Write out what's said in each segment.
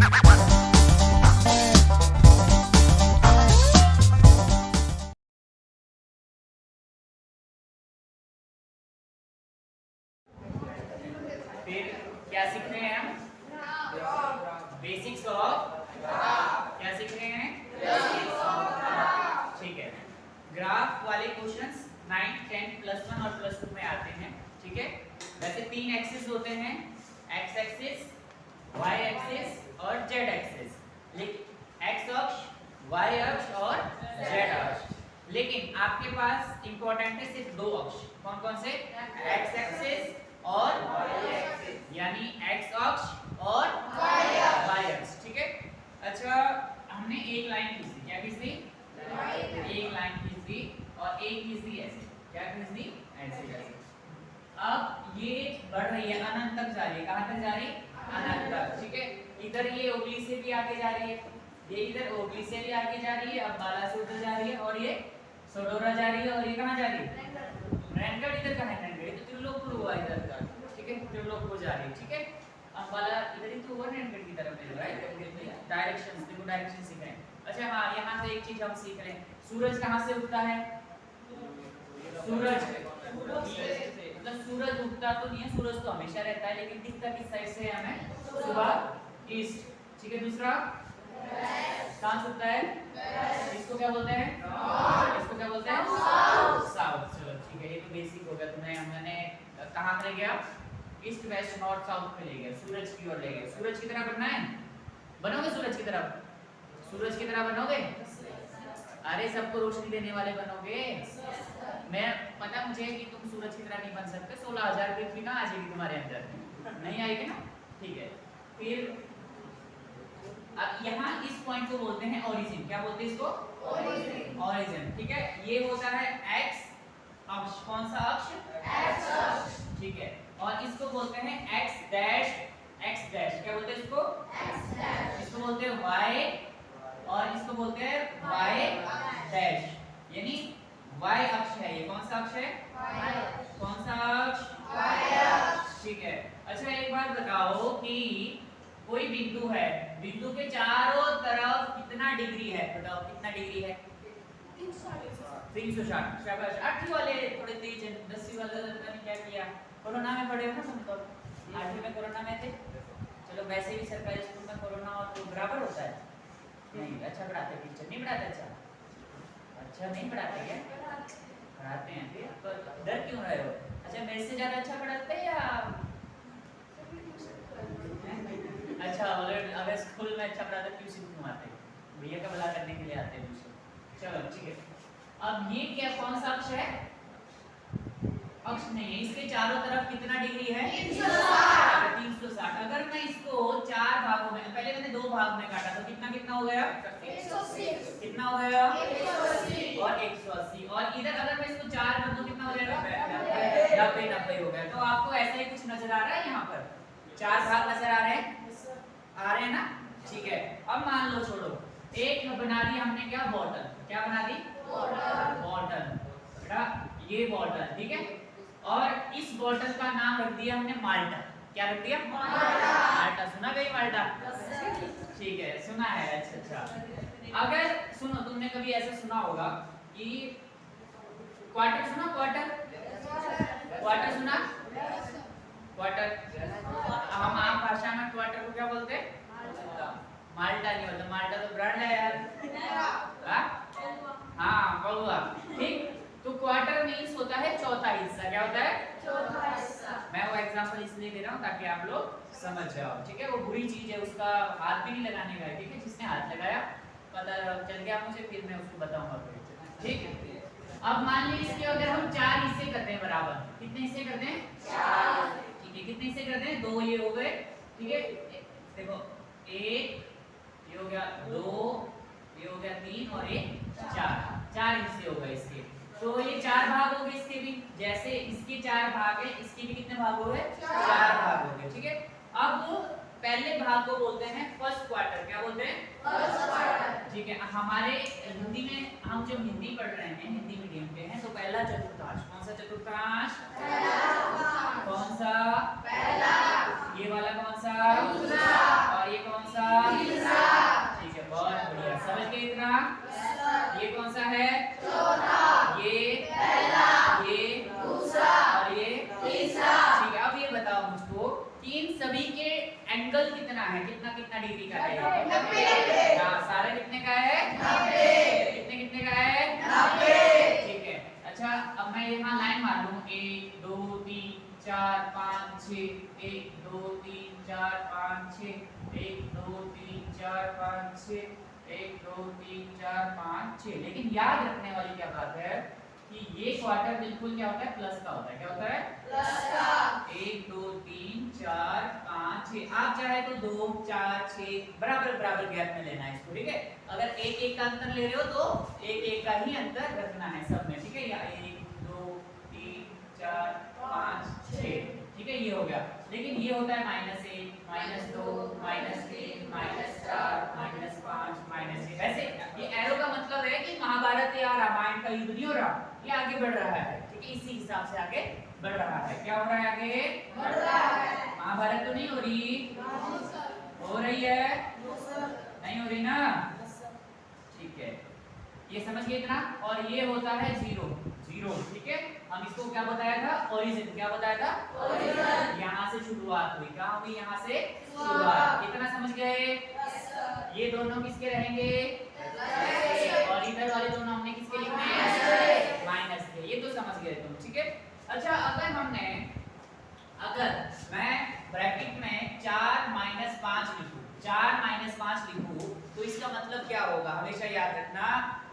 फिर क्या सीख रहे हैं हम? बेसिक्स ऑफ क्या सीख रहे हैं? ठीक है, ग्राफ वाले क्वेश्चंस 9, 10, +1 और +2 में आते हैं। ठीक है, वैसे 3 एक्सिस होते हैं, x एक्सिस, y एक्सिस और z एक्सिस। लेकिन x अक्ष, y अक्ष और z अक्ष। लेकिन आपके पास इंपॉर्टेंट है सिर्फ 2 अक्ष। कौन कौन से? x एक्सिस और y एक्सिस, यानी x अक्ष और y अक्ष। ठीक है, अच्छा हमने एक लाइन खींची, क्या खींची? एक लाइन खींची और एक खींची ऐसे, क्या खींची? ऐसे। अब ये बढ़ रही है, अनंत तक जा रही है। कहां तक जा रही है? अनंत तक। ठीक है, इधर ये ओब्लिक से भी आगे जा रही है, ये इधर ओब्लिक से भी आगे जा रही है, अब बाला से उधर जा रही है, और ये सोडोरा जा रही है, और ये कहां जा रही है? रैनगढ़। इधर कहां है रैनगढ़? ये तो त्रिलोकपुर हुआ इधर का। ठीक है, त्रिलोकपुर जा रही है। ठीक है, अब बाला इधर ही तो हुआ, रैनगढ़ की तरफ है, राइट? डायरेक्शंस देखो, डायरेक्शन सीख रहे हैं। अच्छा हाँ, यहाँ से एक चीज हम सीख रहे हैं, सूरज कहाँ से उगता है? सूरज मतलब सूरज उगता तो नहीं है, सूरज तो हमेशा रहता है, लेकिन दिखता किस साइड से है हमें? सुबह, ईस्ट। ठीक है, दूसरा कहाँ से उगता है? इसको क्या बोलते हैं? इसको क्या बोलते हैं? साउथ। चलो ठीक है, ये तो बेसिक हो गया। तुम्हें हमने कहाँ ले गया? ईस्ट, वेस्ट, नॉर्थ, साउथ में ले गया, सूरज की ओर ले गए। सूरज की तरह बनना है, बनोगे सूरज की तरफ? सूरज की तरह बनोगे? अरे सबको रोशनी देने वाले बनोगे। मैं पता मुझे कि तुम सूरज की तरह नहीं बन सकते, 16,000 पृथ्वी कहाँ आ जाएगी तुम्हारे अंदर? नहीं आएगी ना। ठीक है, फिर अब यहाँ इस पॉइंट को बोलते हैं ओरिजिन। क्या बोलते हैं इसको? ओरिजिन। ठीक है, ये होता है एक्स अक्ष। कौन सा अक्ष? एक्स अक्ष। ठीक है, और इसको बोलते हैं एक्स डैश। एक्स डैश क्या बोलते हैं इसको? X dash. इसको बोलते हैं वाई, और इसको बोलते हैं वाई डैश, यानी वाई अक्ष है ये। कौन सा अक्ष है? कौन सा अक्ष? वाई अक्ष। ठीक है, अच्छा एक बात बताओ कि कोई बिंदु है, बिंदु के चारों तरफ कितना डिग्री है? बताओ कितना डिग्री है? 360। शाबाश, 8वीं वाले थोड़े तेज हैं, 10वीं वाले पता नहीं क्या किया। कोरोना में पढ़े हो ना तुम तो, 8वीं में कोरोना में थे। चलो वैसे भी सरकारी स्कूल में कोरोना और तो बराबर होता है। नहीं, अच्छा पढ़ाते टीचर? नहीं पढ़ाते? अच्छा नहीं पढ़ाते क्या? पढ़ाते हैं। फिर तो डर क्यों रहे हो? अच्छा मेरे से ज्यादा अच्छा पढ़ाते हैं या? अच्छा, अगर स्कूल में अच्छा पढ़ाते ट्यूशन क्यों आते? भैया का भला करने के लिए आते हैं ट्यूशन। चलो ठीक है, अब ये क्या कौन सा अक्ष है? अक्ष नहीं है, इसके चारों तरफ कितना डिग्री है? 360। 360। अगर मैं इसको 4 भागों में, पहले मैंने 2 भाग में काटा तो कितना कितना हो गया? 180। कितना हो गया? 180 और 180। और इधर अगर मैं इसको 4 कर दूं कितना हो जाएगा? 90 हो गया। तो आपको ऐसा ही कुछ नजर आ रहा है? यहाँ पर 4 भाग नजर आ रहे हैं? आ रहे हैं ना? ठीक है, अब मान लो, छोड़ो, एक बना दी हमने क्या? बॉटल। क्या बना दी? बॉटल। बेटा ये बॉटल, ठीक है, और इस बॉटल का नाम रख दिया हमने माल्टा। क्या रख दिया? माल्टा। सुना गई माल्टा? ठीक है, सुना है। अच्छा, अगर सुनो, तुमने कभी ऐसा सुना होगा कि क्वार्टर सुना? क्वार्टर सुना? क्वार्टर, हम आम भाषा में क्वार्टर को क्या बोलते हैं? माल्टा नहीं बोलते। माल्टा तो ब्रांड है यार। हाँ कौवा। ठीक, तो क्वार्टर मींस होता है चौथा हिस्सा। क्या होता है? चौथा हिस्सा। मैं वो एग्जांपल इसलिए दे रहा हूँ ताकि आप लोग समझ जाओ। ठीक है, वो बुरी चीज है, उसका हाथ भी नहीं लगाने का है। ठीक है, जिसने हाथ लगाया पता चल गया मुझे, फिर मैं उसको बताऊंगा। ठीक है, अब मान लीजिए इसके अगर हम 4 हिस्से करते हैं बराबर, कितने हिस्से करते हैं? 4। ठीक है, कितने हिस्से करते हैं? 2 ये हो गए। ठीक है, देखो 1 ये हो गया, 2 ये हो गया, 3 और 1 4 हिस्से हो गए इसके। तो ये 4 भाग हो गए इसके भी। जैसे इसके 4 भाग है, इसके भी कितने भाग हो गए? 4 भाग हो गए। ठीक है, अब पहले भाग को बोलते हैं फर्स्ट क्वार्टर। क्या बोलते हैं? First quarter. ठीक है, हमारे हिंदी में हम जब हिंदी पढ़ रहे हैं, हिंदी मीडियम के हैं, तो पहला चतुर्थांश। कौन सा चतुर्थांश? पहला। कौन सा? पहला। ये वाला कौन सा? दूसरा। और ये कौन सा? तीसरा। ठीक है, बहुत बढ़िया, समझ गए इतना? ये कौन सा है? चौथा। ये पहला, ये दूसरा और ये तीसरा। ठीक है, अब ये बताओ मुझको कि इन सभी के एंगल कितना है, कितना कितना डिग्री का है? 90। हाँ, सारे कितने का है? 90। कितने कितने का है? 90। ठीक है, अच्छा अब मैं यहाँ लाइन मार लूँ 1 2 3 4 5 6 1 2 3 4 5 6 1 2 3 4 5 6 1 2 3 4 5 6। लेकिन याद रखने वाली क्या बात है कि ये क्वार्टर बिल्कुल क्या होता है? प्लस का होता है। क्या होता है? प्लस का। 1 2 3 4 5 6। आप चाहे तो 2 4 6 बराबर बराबर गैप में लेना है इसको, ठीक है? अगर एक एक का अंतर ले रहे हो तो एक एक का ही अंतर रखना है सब में, ठीक है? या 1 2 3 4 5 6, ठीक है? ये हो गया। लेकिन ये होता है -1 -2 -3 -4 -5 -6। ऐसे ये एरो का मतलब है कि महाभारत या रामायण का युद्ध नहीं हो रहा, ये आगे बढ़ रहा है, ठीक है? इसी हिसाब से आगे बढ़ रहा है। क्या हो रहा है? आगे बढ़ रहा है। महाभारत तो नहीं हो रही? हो रही है? नहीं हो रही ना? ठीक है, ये समझ गए इतना? और ये होता है 0 0, ठीक है? हम इसको क्या बताया था? ओरिजिन। क्या बताया था? ओरिजिन। यहाँ से शुरुआत हुई, क्या हुई? यहाँ से शुरुआत। इतना समझ गए? ये दोनों किसके रहेंगे? और इधर वाले दोनों हमने किसके लिखने हैं? माइनस के। ये तो समझ गए तुम, ठीक है? अच्छा, अगर मैं ब्रैकेट में 4 - 5 लिखूं, 4 - 5 लिखूं तो इसका मतलब क्या होगा? हमेशा याद रखना,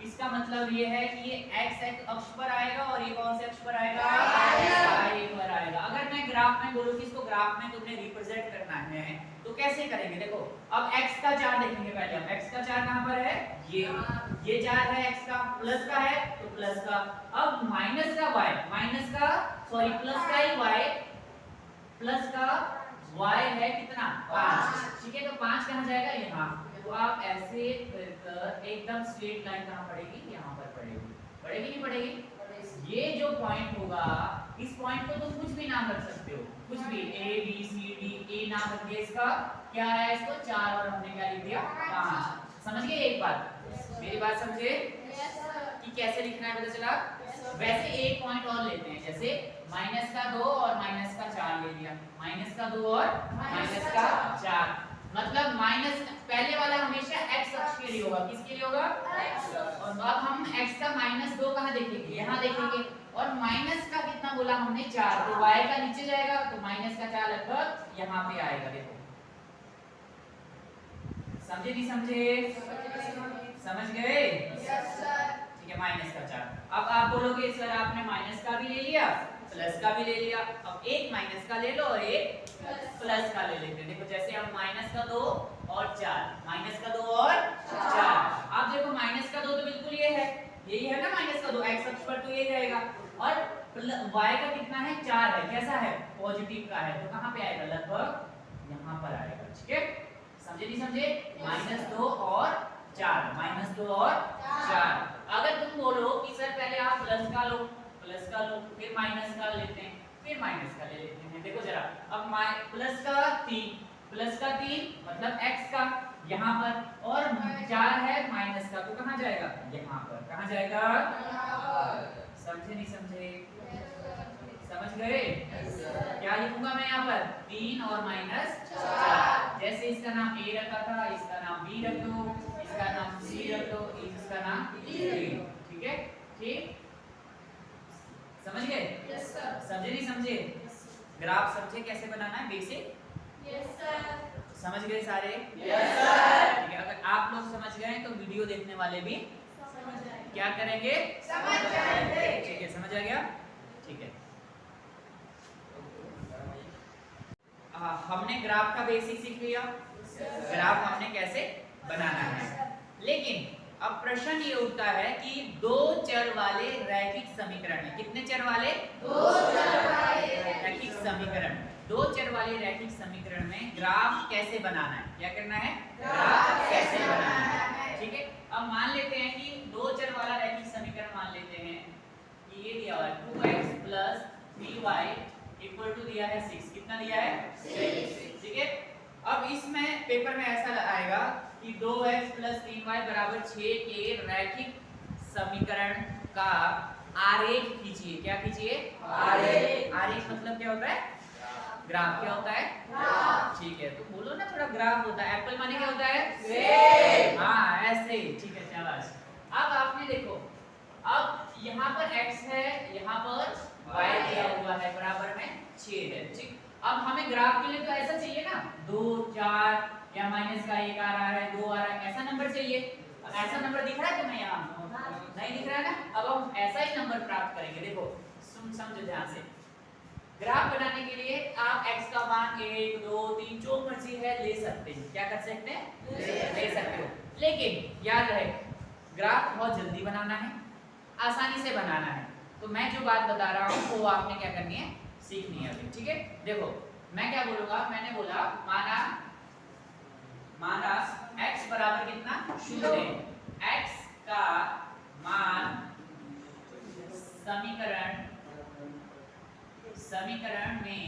इसका मतलब ये है कि ये x अक्ष पर आएगा और ये कौन से अक्ष पर आएगा? y पर आएगा। अगर मैं ग्राफ में बोलूं कि इसको ग्राफ में तुमने रिप्रेजेंट करना है तो कैसे करेंगे? देखो, अब x का 4 देखेंगे पहले हम। x का 4 कहां पर है? ये 4 है x का, प्लस का है तो प्लस का। अब माइनस का y, प्लस का ही y, प्लस का y है कितना? 5, ठीक है? तो 5 कहां जाएगा? यहाँ। तो आप ऐसे एकदम स्ट्रेट लाइन कहां पड़ेगी? यहाँ पर पड़ेगी। पड़ेगी नहीं पड़ेगी? ये जो पॉइंट होगा, इस पॉइंट को तुम कुछ भी नाम रख सकते हो, कुछ भी, a b c d, a नाम रख दिया इसका। क्या है? इसको 4 और हमने क्या लिख दिया? 5। समझ गए एक बात? मेरी बात समझे कि कैसे लिखना है? पता चला? वैसे एक पॉइंट और लेते हैं, जैसे -2 और -4 ले लिया। -2 और -4 मतलब माइनस पहले वाला हमेशा x अक्ष के लिए होगा। किसके लिए होगा? और अब हम x का -2 कहाँ देखेंगे? यहाँ देखेंगे। और माइनस का कितना बोला हमने? 4, तो y का नीचे जाएगा तो -4 लगभग यहाँ पे आएगा। देखो, समझे नहीं समझे? समझ गए? ठीक है, -4। अब आप बोलोगे सर आपने माइनस का भी ले लिया, प्लस का भी ले लिया, अब एक माइनस का ले लो और एक प्लस का ले लेते हैं। देखो, जैसे हम -2 और 4, -2 और 4। आप देखो, -2 तो बिल्कुल ये है, यही है ना -2, x अक्ष पर तो ये रहेगा। और y का कितना है? 4 है। कैसा है? पॉजिटिव का है, तो कहाँ पे आएगा? लगभग यहाँ पर आएगा, ठीक है? समझे नहीं समझे? -2 और 4, -2 और 4। अगर तुम बोलो कि सर पहले आप प्लस का लो, फिर माइनस का लेते हैं, फिर माइनस का ले लेते हैं। देखो जरा, अब प्लस का 3 मतलब x का यहाँ पर, और 4 है माइनस का, तो कहाँ जाएगा? यहाँ पर। कहाँ जाएगा? समझे नहीं समझे? समझ गए? क्या लिखूंगा मैं यहाँ पर? 3 और -4। जैसे इसका नाम a रखा था, इसका नाम b रख दो, इसका नाम c रख दो, इसका नाम d, ठीक है? ठीक, समझ गए? Yes sir. समझे नहीं समझे? ग्राफ समझे कैसे बनाना है? बेसिक? Yes sir. समझ गए सारे? Yes sir. ठीक है, अगर आप लोग समझ गए तो वीडियो देखने वाले भी समझ जाएंगे। क्या करेंगे? समझ जाएंगे। ठीक है, समझ आ गया? ठीक है, हमने ग्राफ का बेसिक सीख लिया। ग्राफ हमने कैसे बनाना है। लेकिन अब प्रश्न ये उठता है कि 2 चर वाले रैखिक समीकरण में, कितने चर वाले? 2 चर वाले रैखिक समीकरण। 2 चर वाले रैखिक समीकरण में ग्राफ कैसे बनाना है? क्या करना है? ग्राफ कैसे बनाना है, ठीक है? अब मान लेते हैं कि 2 चर वाला रैखिक समीकरण मान लेते हैं कि ये दिया हुआ है 2x + 3y = दिया है 6। कितना दिया है? 6, ठीक है? अब इसमें पेपर में ऐसा आएगा कि 2x + 3y = 6 के रैखिक समीकरण का आरेख खींचिए। क्या खींचिए? आरेख। आरेख मतलब क्या होता है? ग्राफ। क्या होता है? ग्राफ। ठीक है, तो बोलो ना थोड़ा, ग्राफ होता है। एप्पल माने क्या होता है? सेब। हाँ ऐसे। ठीक है शाबाश। अब आपने देखो, अब यहाँ पर x है, यहाँ पर y दिया हुआ है, बराबर में छेद है। ठीक, अब हमें ग्राफ के लिए तो ऐसा चाहिए ना, 2 4 या माइनस का 1 आ रहा है, 2 आ रहा है, ऐसा नंबर चाहिए। अब ऐसा नंबर दिख रहा है तुम्हें यहाँ? नहीं दिख रहा है ना। अब हम ऐसा ही नंबर प्राप्त करेंगे। देखो समझो ध्यान से। ग्राफ बनाने के लिए आप x का मान 1 2 3 जो मर्जी है ले सकते हैं। क्या कर सकते हैं? ले सकते हो। लेकिन याद रहे, ग्राफ बहुत जल्दी बनाना है, आसानी से बनाना है। तो मैं जो बात बता रहा हूँ वो आपने क्या करनी है, सीखनी है अभी। ठीक है, देखो मैं क्या बोलूंगा, मैंने बोला माना x बराबर कितना? 0। x का मान समीकरण में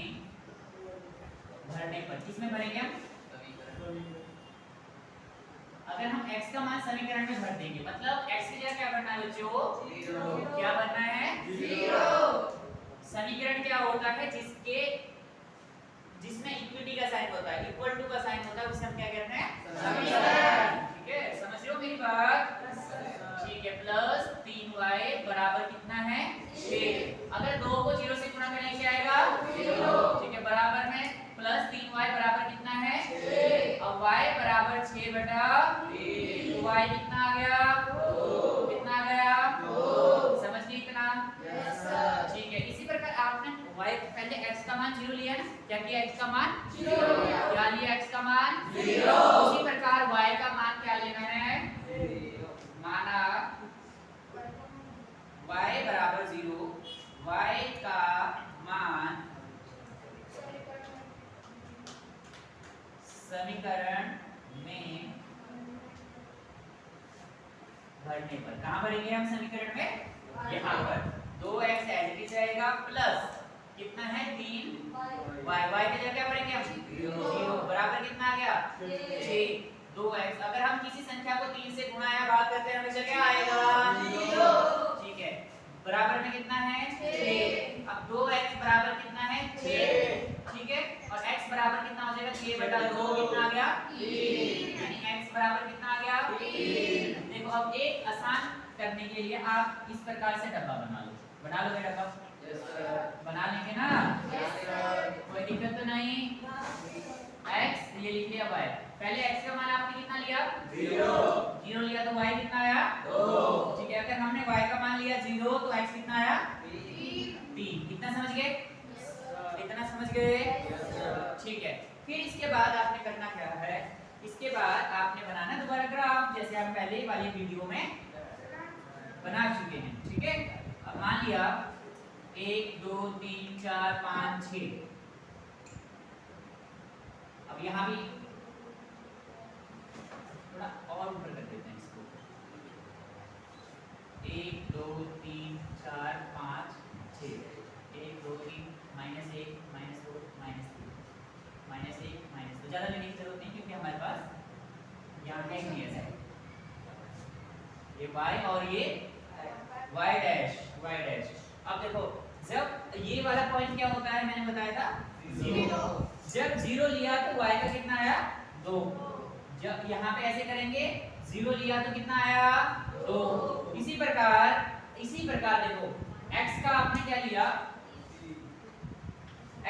भरने पर, किसमें भरेंगे हम? अगर हम x का मान समीकरण में भर देंगे, मतलब x की जगह क्या बनना है बच्चों? 0। क्या बनना है? 0। समीकरण क्या होता है? जिसमें इक्विटी का साइन होता है, इक्वल टू का साइन होता है, उसे हम क्या कहते हैं? समीकरण। ठीक है, समझ रहे हो मेरी बात? ठीक है, प्लस 3y बराबर कितना है? 6। अगर 2 को 0 से गुणा करने क्या आएगा? 0। ठीक है, बराबर में प्लस 3y बराबर कितना है? 6। अब y बराबर 6 बटा 3, तो y कितना आ गया? 2। कितना आ गया? 2। समझ गए इतना? Yes sir. ठीक है, इसी प्रकार आपने y पहले x का मान 0 लिया ना, क्या किया? x का मान 0 लिया। क्या लिया? x का मान 0। उसी प्रकार y का मान क्या लेना है? 0। माना y बराबर 0, y का मान समीकरण में भरने पर, कहाँ भरेंगे हम समीकरण में? यहाँ पर 2x एज इट इज रहेगा, प्लस कितना है? 3y, y की जगह क्या भरेंगे हम? 0 बराबर कितना आ गया? 6। 2x, अगर हम किसी संख्या को 3 से गुणा या भाग करते हैं हमेशा क्या आएगा? 0। ठीक है, बराबर में कितना है? 6। अब 2x बराबर कितना है? 6। ठीक है, और x बराबर कितना हो जाएगा? 6 बटा 2 कितना आ गया? 3। यानी x बराबर कितना आ गया? 3। देखो, अब एक आसान करने के लिए आप इस प्रकार से डब्बा बना लो। बना लो डब्बा? Yes sir. बना लेंगे ना? Yes sir. कोई दिक्कत तो नहीं? x ये लिख लिया, y पहले x का मान आपने कितना लिया? 0 लिया, तो y कितना आया? 2। ठीक है, अगर हमने y का मान लिया 0 तो x कितना आया? 3। कितना समझ गए? इतना समझ गए? ठीक है, फिर इसके बाद आपने करना क्या है? इसके बाद आपने बनाना दोबारा ग्राफ, जैसे हम पहले वाली वीडियो में बना चुके हैं। ठीक है, अब मान लिया 1 2 3 4 5 6, अब यहाँ भी थोड़ा और ऊपर कर देते हैं इसको। 1 2 3 4 5 6, 1 2 3 -1 -2 -3 -1 -2, ज़्यादा लेने की जरूरत नहीं क्योंकि हमारे पास यहाँ है नहीं ऐसा। ये y और ये y डैश। अब देखो, जब ये वाला पॉइंट क्या होता है, मैंने बताया था 0। जब 0 लिया तो y का कितना आया? 2। जब यहाँ पे ऐसे करेंगे, 0 लिया तो कितना आया? 2। इसी प्रकार देखो, x का आपने क्या लिया?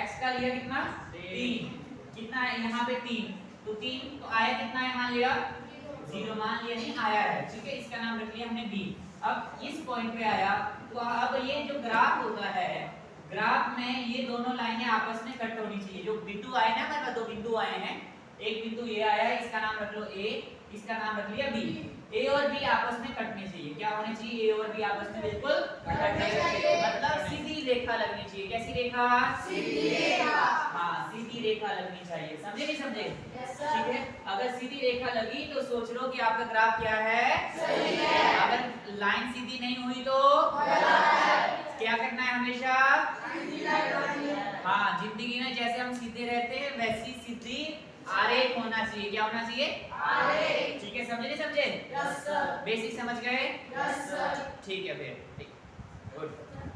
x का लिया कितना? 3। कितना है यहाँ पे? 3। तो 3 तो आया कितना है? मान लिया 0, मान लिया नहीं, आया है। ठीक है, इसका नाम रख लिया हमने b। अब इस पॉइंट पे आया, तो अब ये जो ग्राफ होता है, ग्राफ में ये दोनों लाइनें आपस में कट होनी चाहिए। जो बिंदु आए ना, हमारे पास 2 बिंदु आए हैं, एक बिंदु ये आया है, इसका नाम रख लो a, इसका नाम रख लिया b। a और b आपस में कटने चाहिए। क्या होने चाहिए? a और b आपस में बिल्कुल कटने चाहिए, मतलब सीधी रेखा लगनी चाहिए। कैसी रेखा? सीधी रेखा। हाँ, सीधी रेखा लगनी चाहिए। समझे नहीं समझे? ठीक है, अगर सीधी रेखा लगी तो सोच लो कि आपका ग्राफ क्या है? सही है। अगर लाइन सीधी नहीं हुई तो गलत है। क्या करना है? हमेशा सीधी लाइन। हाँ, जिंदगी में जैसे हम सीधे रहते हैं वैसी सीधी आरेख होना चाहिए। क्या होना चाहिए? आरेख। ठीक है, समझे नहीं समझे? Yes sir. बेसिक समझ गए? Yes sir. ठीक है फिर, ठीक, गुड।